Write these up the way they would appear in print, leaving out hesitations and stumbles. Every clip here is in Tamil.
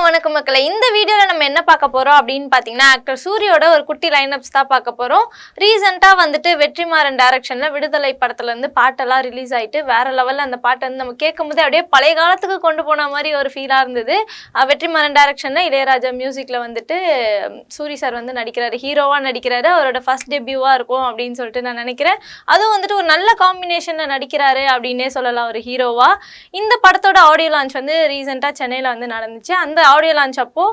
வணக்கம் மக்களே. இந்த வீடியோல நம்ம என்ன பார்க்க போறோம் அப்படின்னு பாத்தீங்கன்னா, ஆக்டர் சூரியோட ஒரு குட்டி லைனப்ஸ் தான் பார்க்க போறோம். ரீசெண்டா வந்துட்டு வெற்றிமாறன் டைரக்ஷன்ல விடுதலை படத்துல இருந்து பாட்டெல்லாம் ரிலீஸ் ஆயிட்டு வேற லெவல்ல அந்த பாட்டை வந்து நம்ம கேட்கும்போது அப்படியே பழைய காலத்துக்கு கொண்டு போன மாதிரி ஒரு ஃபீலா இருந்தது. வெற்றிமாறன் டைரக்ஷன்ல இளையராஜா மியூசிக்ல வந்துட்டு சூரி சார் வந்து நடிக்கிறாரு, ஹீரோவா நடிக்கிறாரு. அவரோட ஃபர்ஸ்ட் டெபியூவா இருக்கும் அப்படின்னு சொல்லிட்டு நான் நினைக்கிறேன். அதுவும் வந்துட்டு ஒரு நல்ல காம்பினேஷன்ல நடிக்கிறாரு அப்படின்னே சொல்லலாம் ஒரு ஹீரோவா. இந்த படத்தோட ஆடியோ லான்ச் வந்து ரீசெண்டா சென்னையில வந்து நடந்துச்சு. அந்த ஆடியோ லான்ச் அப்போ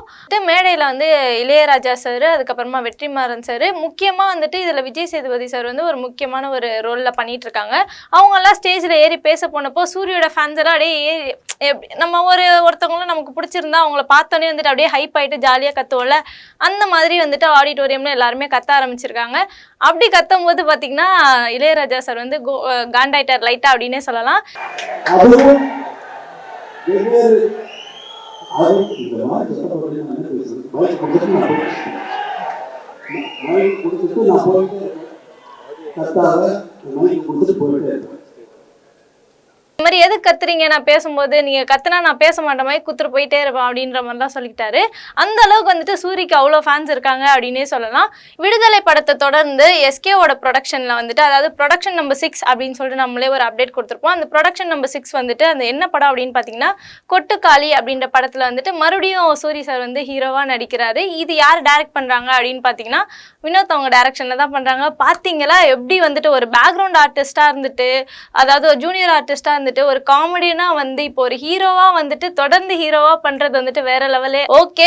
மேடையில் வந்து இளையராஜா சார், அதுக்கப்புறமா வெற்றிமாறன் சார், முக்கியமாக வந்துட்டு இதில் விஜய் சேதுபதி சார் வந்து ஒரு முக்கியமான ஒரு ரோலில் பண்ணிட்டு இருக்காங்க. அவங்கெல்லாம் ஸ்டேஜில் ஏறி பேச போனப்போ சூரியோட ஃபேன்ஸ் எல்லாம் அப்படியே ஏறி நம்ம ஒருத்தவங்களும் நமக்கு பிடிச்சிருந்தா அவங்கள பார்த்தோன்னே வந்துட்டு அப்படியே ஹைப் ஆகிட்டு ஜாலியாக கத்துவோம்ல, அந்த மாதிரி வந்துட்டு ஆடிட்டோரியம்ல எல்லாருமே கத்த ஆரம்பிச்சிருக்காங்க. அப்படி கத்தும் போது பார்த்தீங்கன்னா இளையராஜா சார் வந்து காண்டாயிட்டார் லைட்டா அப்படின்னே சொல்லலாம். இந்த மாதிரி எது கத்துறீங்க, நான் பேசும்போது நீங்க கத்துனா நான் பேச மாட்டேன், மாதிரி குத்துட்டு போயிட்டே இருப்பேன் அப்படின்ற மாதிரிலாம் சொல்லிட்டாரு. அந்த அளவுக்கு வந்துட்டு சூரிக்கு அவ்வளோ ஃபேன்ஸ் இருக்காங்க அப்படின்னே சொல்லலாம். விடுதலை படத்தை தொடர்ந்து எஸ்கேவோட ப்ரொடக்ஷன்ல வந்துட்டு, அதாவது ப்ரொடக்ஷன் நம்பர் 6 அப்படின்னு சொல்லிட்டு நம்மளே ஒரு அப்டேட் கொடுத்துருப்போம். அந்த ப்ரொடக்ஷன் நம்பர் 6 வந்துட்டு அந்த என்ன படம் அப்படின்னு பார்த்தீங்கன்னா கொட்டுக்காளி அப்படின்ற படத்துல வந்துட்டு மறுபடியும் சூரி சார் வந்து ஹீரோவா நடிக்கிறாரு. இது யார் டைரக்ட் பண்றாங்க அப்படின்னு பார்த்தீங்கன்னா வினோத் அவங்க டைரக்ஷன்ல தான் பண்றாங்க. பார்த்தீங்களா எப்படி வந்துட்டு ஒரு பேக்ரவுண்ட் ஆர்டிஸ்டா இருந்துட்டு, அதாவது ஒரு ஜூனியர் ஆர்டிஸ்டா இருந்துட்டு ஒரு காமெடினா வந்து இப்போ ஒரு ஹீரோவா வந்துட்டு தொடர்ந்து ஹீரோவா பண்றது வந்துட்டு வேற லெவலே. ஓகே,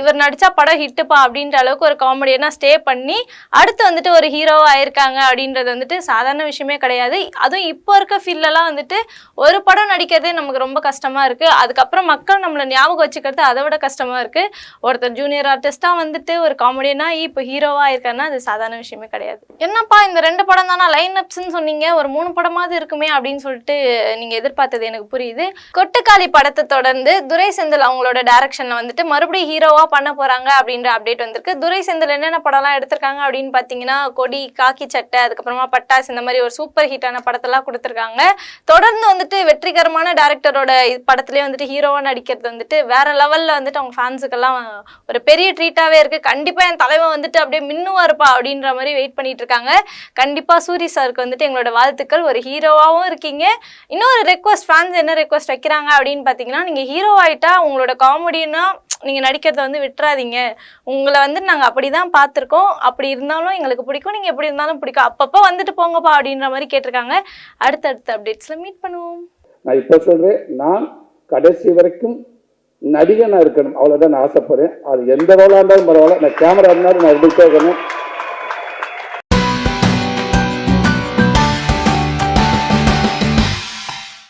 இவர் நடிச்சா படம் ஹிட்டுப்பா அப்படின்ற அளவுக்கு ஒரு காமெடியனா ஸ்டே பண்ணி அடுத்து வந்துட்டு ஒரு ஹீரோவா ஆயிருக்காங்க அப்படின்றது வந்துட்டு சாதாரண விஷயமே கிடையாது. அதுவும் இப்போ இருக்க ஃபீல்டெல்லாம் வந்துட்டு ஒரு படம் நடிக்கிறதே நமக்கு ரொம்ப கஷ்டமா இருக்கு. அதுக்கப்புறம் மக்கள் நம்மளை ஞாபகம் வச்சுக்கிறது அதை விட கஷ்டமா இருக்கு. ஒருத்தர் ஜூனியர் ஆர்டிஸ்டா வந்துட்டு ஒரு காமெடியனா இப்போ ஹீரோவா இருக்காருன்னா அது சாதாரண விஷயமே கிடையாது. என்னப்பா இந்த 2 படம் தானா லைன் அப்ஸ்ன்னு சொன்னீங்க, ஒரு 3 படமாவது இருக்குமே அப்படின்னு சொல்லிட்டு நீங்க எதிர்பார்த்தது எனக்கு புரியுது. கொட்டுக்காளி படத்தை தொடர்ந்து துரை செந்தில் அவங்களோட டைரக்ஷன்ல வந்துட்டு மறுபடியும் ஹீரோவா பண்ண போறாங்க அப்படின்ற அப்டேட் வந்திருக்கு. துரை செந்தில் என்னென்ன படம்லாம் எடுத்திருக்காங்க அப்படின்னு பாத்தீங்கன்னா கொடி, காக்கி சட்டை, அதுக்கப்புறமா பட்டாசு, இந்த மாதிரி ஒரு சூப்பர் ஹிட்டான படத்தெல்லாம் கொடுத்துருக்காங்க. தொடர்ந்து வந்துட்டு வெற்றிகரமான டைரக்டரோட படத்துலயே வந்துட்டு ஹீரோவா நடிக்கிறது வந்துட்டு வேற லெவல்ல வந்துட்டு அவங்க ஃபேன்ஸுக்கெல்லாம் ஒரு பெரிய ட்ரீட்டாவே இருக்கு. கண்டிப்பா என் தலைவன் வந்துட்டு அப்படியே மின்னுவா இருப்பா அப்படின்ற மாதிரி வெயிட் பண்ணிட்டு இருக்காங்க. கண்டிப்பா சூரி சாருக்கு வந்துட்டு எங்களோட வாழ்த்துக்கள். ஒரு ஹீரோவாவும் இருக்கீங்க. இன்னொரு ரெக்வஸ்ட், ஃபேன்ஸ் என்ன ரெக்வஸ்ட் வைக்கிறாங்க அப்படின்னு பார்த்தீங்கன்னா, நீங்கள் ஹீரோ ஆகிட்டா உங்களோட காமெடினா நீங்கள் நடிக்கிறத வந்து விட்டுறாதீங்க. உங்களை வந்து நாங்கள் அப்படி தான் பார்த்துருக்கோம், அப்படி இருந்தாலும் எங்களுக்கு பிடிக்கும், நீங்கள் எப்படி இருந்தாலும் பிடிக்கும், அப்பப்போ வந்துட்டு போங்கப்பா அப்படின்ற மாதிரி கேட்டிருக்காங்க. அடுத்தடுத்த அப்டேட்ஸில் மீட் பண்ணுவோம். நான் இப்போ சொல்கிறேன், நான் கடைசி வரைக்கும் நடிகனாக இருக்கணும், அவ்வளோதான் நான் ஆசைப்படுறேன். அது எந்த ரோலாக இருந்தாலும் பரவாயில்ல, நான் கேமரா இருந்தாலும் நான் எடுத்துட்டே இருக்கணும்.